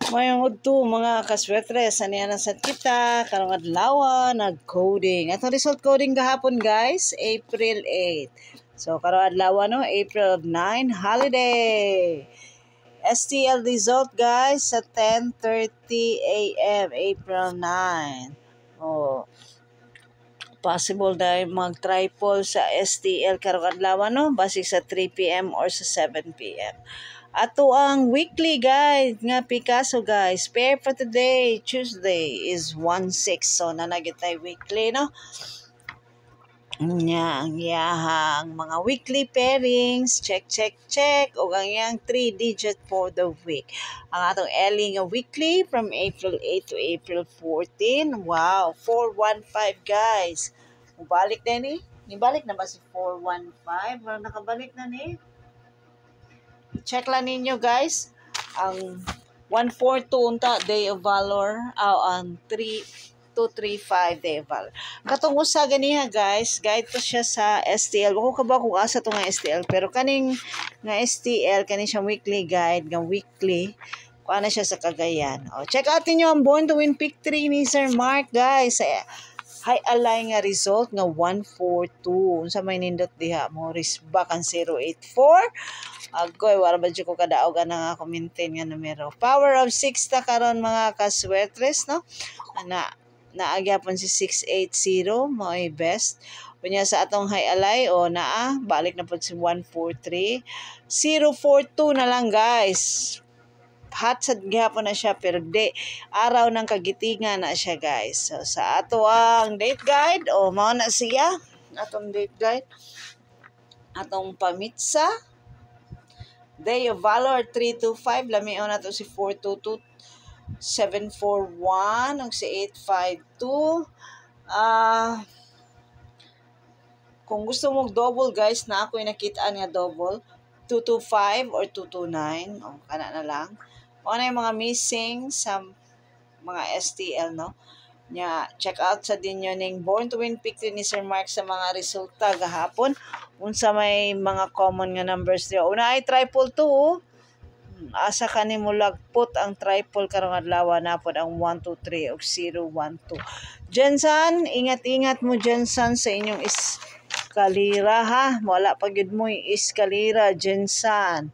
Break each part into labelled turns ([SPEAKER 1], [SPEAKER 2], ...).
[SPEAKER 1] Mayong udto mga kaswetres, aniya na sad kita karong adlaw nag-coding. Atong result coding gahapon guys, April 8. So karong adlaw no, April 9 holiday. STL result guys sa 10:30 AM, April 9. Oh. Possible na mag-triple sa STL karong adlaw no, base sa 3 PM or sa 7 PM. Ato ang weekly guide nga Picasso guys. Pair for today, Tuesday is 1-6. So nanagitay weekly no. Ang iyahang mga weekly pairings, check. O ang iyang 3-digit for the week. Ang atong Ellie nga weekly from April 8 to April 14. Wow, 415 guys. Mubalik na ni. Nibalik na ba si 415? Wala nakabalik na ni. Check lang ninyo guys. Ang 142 unta Day of Valor. Ang 3235 Day of Valor. Katong usa ganiha guys. Guide to siya sa STL. Wako ka ba kung asa to nga STL. Pero kaning nga STL, kaning siyang weekly guide. Nga weekly. Kuha na siya sa Cagayan. Check out ninyo ang Born to Win Pick 3 ni Sir Mark guys. High alay nga result nga 142. Unsa may nindot diha mo back ang 084. Agoy wala ba ko kadaog na nga commentin nga numero. Power of 6 ta karon mga kaswetres no. Naagyapon si 680 mo ay best. Kunya sa atong high alay balik na pud si 143. 042 na lang guys. Hot sad gihapon na siya pero araw ng kagitingan na siya guys. So sa ato ang date guide mao na siya atong date guide. Atong pamitsa Day of Valor 325 lamion na to si 422 741 ug si 852. Kung gusto mo double guys na ako'y nakitaan nga double 225 or 229 kana na lang. Ano yung mga missing sa mga STL no nya check out sa dinyo ning Born to Win Pick ni Sir Mark sa mga resulta gahapon unsa may mga common nga numbers diyo. Una ay triple 2 asa kanimo lagpot ang triple karong adlaw na pod ang 123 ug 012. Jensan, ingat mo Jensan sa inyong iskalira ha. Wala pa gyud mo iskalira Jensan.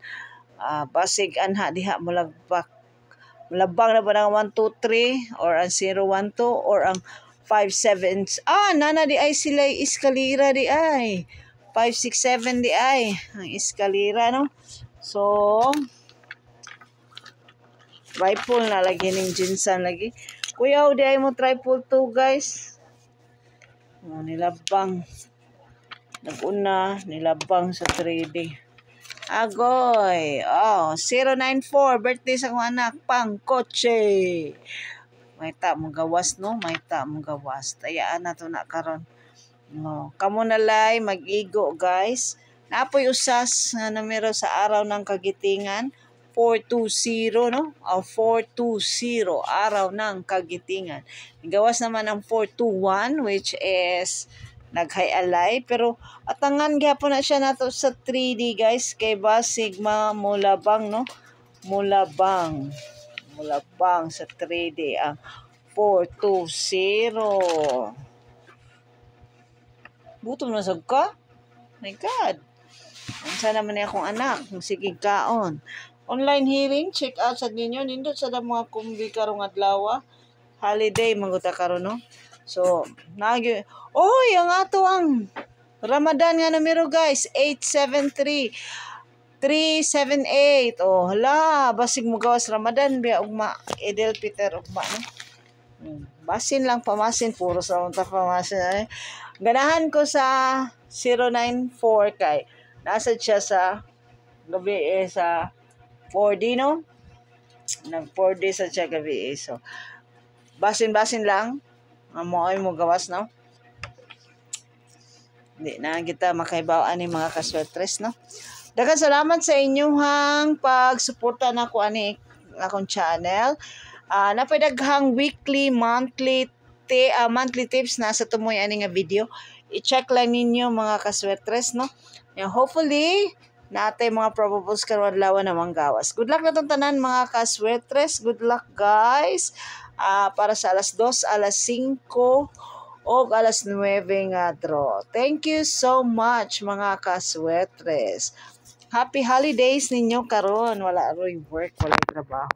[SPEAKER 1] Basig anha diha mo labang na ba ng 123 or ang 012 or ang 57. Nana di ay sila iskalira di ay 567 di ay ang iskalira no. So triple na lagi ning Jinsan lagi. Kuya di ay mo triple 2 guys. Nilabang naguna nilabang sa 3D. Agoy. 094 birthday sa akong anak pang kotse. May ta mong gawas no, may ta mong gawas. Tayaan na to na karon. No, kamo na lay mag-igo guys. Napoy usas nga numero sa araw ng kagitingan 420 no. 420 araw ng kagitingan. Gawas naman ang 421 which is nag-high alay pero atangan gyapon na siya nato sa 3D guys kay ba sigma mulabang no mulabang sa 3D ang 420. Butom na sab ka, my god unsa naman ni akong anak sige kaon online hearing check out sa ninyo nindot sa mga kumbi karong adlaw holiday manguta karon no. So, ang ato ang Ramadan nga numero guys, 873 378. Hala, basig mo gawas Ramadan biya ugma Edel Peter ugma no. Basin lang pamasin puro sa unta pamasin. Ganahan ko sa 094 kay nasa siya sa gabi sa 4D no. Nag 4D sa siya gabi so basin lang ay mo gawas no. Hindi na kita makaibaw ani mga kaswetres no. Daghang salamat sa inyong pagsuporta nako ani akong channel. Napadaghang weekly, monthly tips na sa tumoy ani nga video. I-check lang ninyo mga kaswetres no. Hopefully natay mga probables karon adlaw na manggawas. Good luck na tong tanan mga kaswetres. Good luck guys. Para sa alas 2, alas 5 o alas 9 nga draw. Thank you so much mga kaswetres. Happy holidays ninyo karon. Wala roy work, wala trabaho.